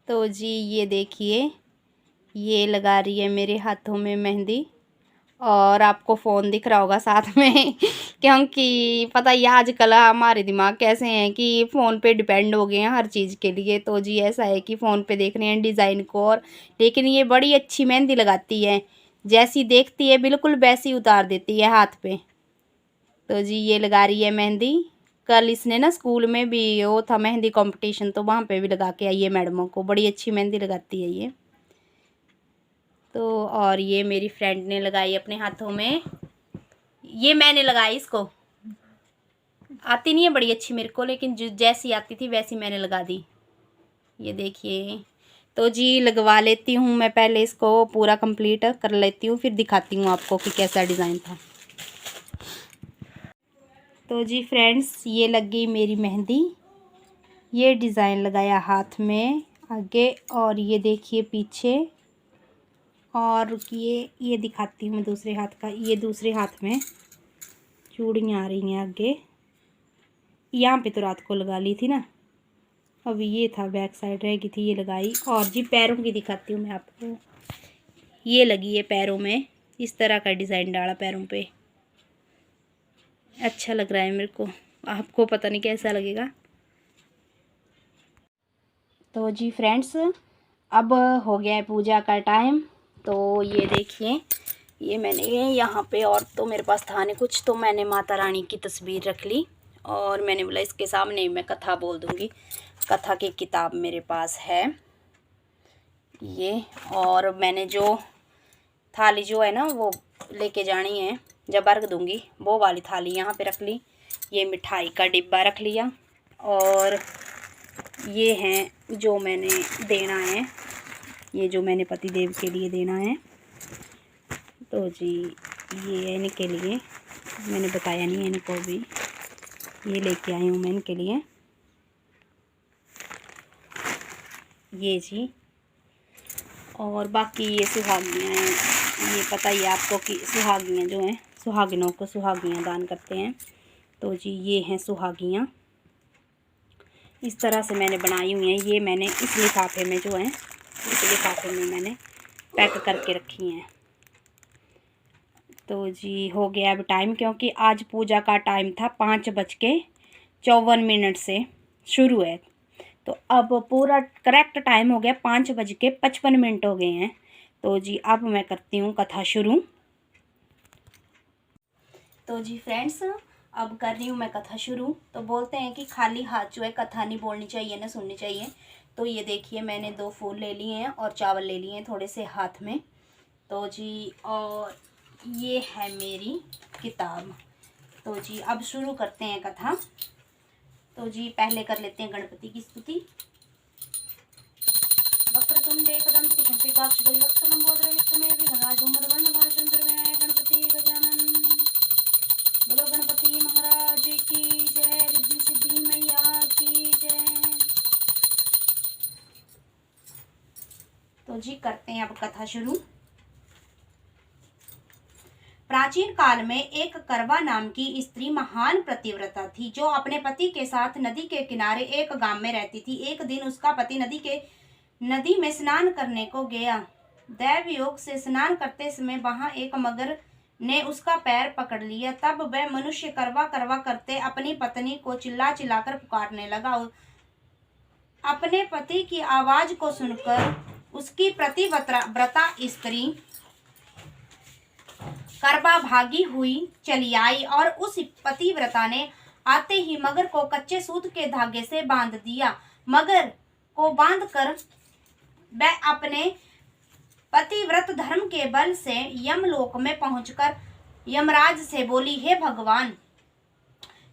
तो जी ये देखिए, ये लगा रही है मेरे हाथों में मेहंदी। और आपको फ़ोन दिख रहा होगा साथ में क्योंकि पता ही है आजकल हमारे दिमाग कैसे हैं कि फ़ोन पे डिपेंड हो गए हैं हर चीज़ के लिए। तो जी ऐसा है कि फ़ोन पे देख रहे हैं डिज़ाइन को, और लेकिन ये बड़ी अच्छी मेहंदी लगाती है, जैसी देखती है बिल्कुल वैसी उतार देती है हाथ पे। तो जी ये लगा रही है मेहंदी। कल इसने ना स्कूल में भी वो था मेहंदी कंपटीशन, तो वहाँ पे भी लगा के आई है मैडमों को। बड़ी अच्छी मेहंदी लगाती है ये तो। और ये मेरी फ्रेंड ने लगाई अपने हाथों में, ये मैंने लगाई इसको। आती नहीं है बड़ी अच्छी मेरे को, लेकिन जो जैसी आती थी वैसी मैंने लगा दी। ये देखिए। तो जी लगवा लेती हूँ मैं, पहले इसको पूरा कंप्लीट कर लेती हूँ, फिर दिखाती हूँ आपको कि कैसा डिज़ाइन था। तो जी फ्रेंड्स, ये लग गई मेरी मेहंदी। ये डिज़ाइन लगाया हाथ में आगे, और ये देखिए पीछे। और ये दिखाती हूँ मैं दूसरे हाथ का। ये दूसरे हाथ में चूड़ियाँ आ रही हैं आगे। यहाँ पे तो रात को लगा ली थी ना, अभी ये था बैक साइड रह गई थी, ये लगाई। और जी पैरों की दिखाती हूँ मैं आपको। ये लगी है पैरों में, इस तरह का डिज़ाइन डाला पैरों पे। अच्छा लग रहा है मेरे को, आपको पता नहीं कैसा लगेगा। तो जी फ्रेंड्स, अब हो गया है पूजा का टाइम। तो ये देखिए, ये मैंने यहाँ पे, और तो मेरे पास था नहीं कुछ, तो मैंने माता रानी की तस्वीर रख ली, और मैंने बोला इसके सामने मैं कथा बोल दूँगी। कथा की किताब मेरे पास है ये। और मैंने जो थाली जो है ना वो लेके जानी है, जब अर्घ दूँगी, वो वाली थाली यहाँ पे रख ली। ये मिठाई का डिब्बा रख लिया, और ये हैं जो मैंने देना है, ये जो मैंने पति देव के लिए देना है। तो जी ये इनके लिए मैंने बताया नहीं इनको भी, ये लेके आई हूँ मैं इनके लिए। ये जी, और बाकी ये सुहागियाँ हैं। ये पता ही है आपको कि सुहागियाँ जो हैं, सुहागिनों को सुहागियाँ दान करते हैं। तो जी ये हैं सुहागियाँ, इस तरह से मैंने बनाई हुई हैं। ये मैंने इस लिफाफे में जो है, इस लिफाफे में मैंने पैक करके रखी हैं। तो जी हो गया अब टाइम, क्योंकि आज पूजा का टाइम था 5:54 से शुरू है। तो अब पूरा करेक्ट टाइम हो गया, 5:55 हो गए हैं। तो जी अब मैं करती हूँ कथा शुरू। तो जी फ्रेंड्स, अब कर रही हूँ मैं कथा शुरू। तो बोलते हैं कि खाली हाथ जो है कथा नहीं बोलनी चाहिए ना सुननी चाहिए। तो ये देखिए, मैंने 2 फूल ले लिए हैं और चावल ले लिए हैं थोड़े से हाथ में। तो जी, और ये है मेरी किताब। तो जी अब शुरू करते हैं कथा। तो जी पहले कर लेते हैं गणपति की स्तुति। वक्रतुंडे कदम कुशंतिकाक्ष गजवक्त्रम बोधरे विक्रमे विघ्नाय धूम्रवर्णभाय चंद्रमेय गणपति गजानन। बोलो गणपति महाराज की जय, रिद्धि सिद्धि मैया की जय। तो जी करते हैं अब कथा शुरू। प्राचीन काल में एक करवा नाम की स्त्री महान पतिव्रता थी, जो अपने पति के साथ नदी के किनारे एक गांव में रहती थी। एक दिन उसका पति नदी में स्नान करने को गया। दैव योग से स्नान करते समय वहां एक मगर ने उसका पैर पकड़ लिया। तब वह मनुष्य करवा करवा करते अपनी पत्नी को चिल्ला चिल्लाकर पुकारने लगा। अपने पति की आवाज को सुनकर उसकी पतिव्रता स्त्री करवा भागी हुई चली आई, और उस पतिव्रता ने आते ही मगर को कच्चे सूत के धागे से बांध दिया। मगर को बांधकर वह अपने पतिव्रत धर्म के बल से यमलोक में पहुंचकर यमराज से बोली, हे भगवान,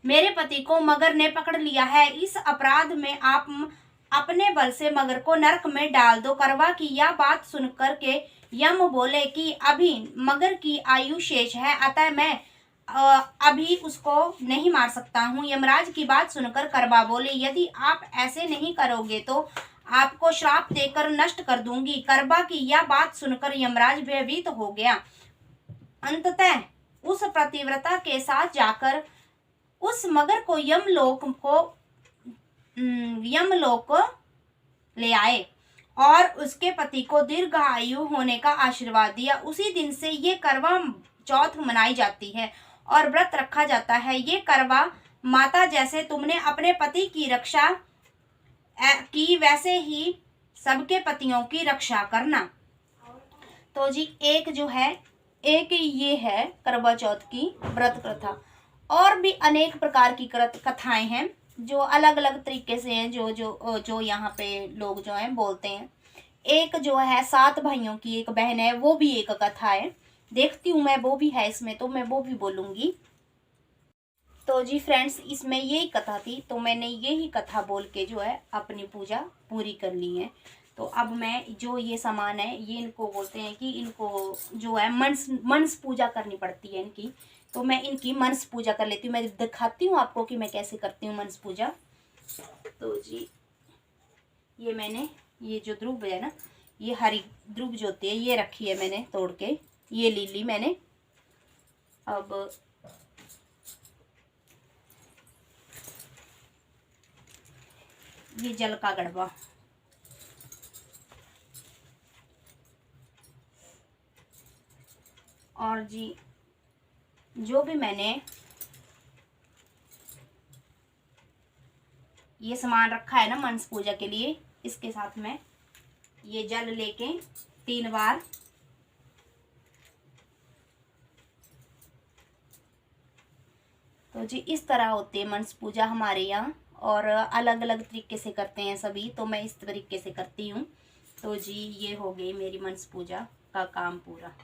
मेरे पति को मगर ने पकड़ लिया है। इस अपराध में आप अपने बल से मगर को नरक में डाल दो। करवा की यह बात सुनकर के यम बोले कि अभी मगर की आयु शेष है, अतः मैं अभी उसको नहीं मार सकता हूँ। यमराज की बात सुनकर करवा बोले, यदि आप ऐसे नहीं करोगे तो आपको श्राप देकर नष्ट कर दूंगी। करवा की यह बात सुनकर यमराज भयभीत हो गया। अंततः उस पतिव्रता के साथ जाकर उस मगर को यमलोक ले आए और उसके पति को दीर्घायु होने का आशीर्वाद दिया। उसी दिन से ये करवा चौथ मनाई जाती है और व्रत रखा जाता है। ये करवा माता, जैसे तुमने अपने पति की रक्षा की वैसे ही सबके पतियों की रक्षा करना। तो जी एक जो है, एक ये है करवा चौथ की व्रत कथा। और भी अनेक प्रकार की कथाएं हैं जो अलग अलग तरीके से हैं, जो यहाँ पे लोग जो हैं बोलते हैं। एक जो है 7 भाइयों की एक बहन है, वो भी एक कथा है। देखती हूँ मैं, वो भी है इसमें, तो मैं वो भी बोलूँगी। तो जी फ्रेंड्स, इसमें यही कथा थी, तो मैंने यही कथा बोल के जो है अपनी पूजा पूरी कर ली है। तो अब मैं जो ये सामान है, ये इनको बोलते हैं कि इनको जो है मनस पूजा करनी पड़ती है इनकी। तो मैं इनकी मनस पूजा कर लेती हूँ। मैं दिखाती हूँ आपको कि मैं कैसे करती हूँ मनस पूजा। तो जी ये मैंने, ये जो ध्रुव है ना, ये हरी ध्रुव जो होती है, ये रखी है मैंने तोड़ के, ये ले ली मैंने। अब ये जल का गड़बा, और जी जो भी मैंने ये सामान रखा है ना मनस पूजा के लिए, इसके साथ में ये जल लेके 3 बार तो जी इस तरह होती है मनस पूजा हमारे यहाँ, और अलग अलग तरीके से करते हैं सभी। तो मैं इस तरीके से करती हूँ। तो जी ये हो गई मेरी मनस पूजा का काम पूरा।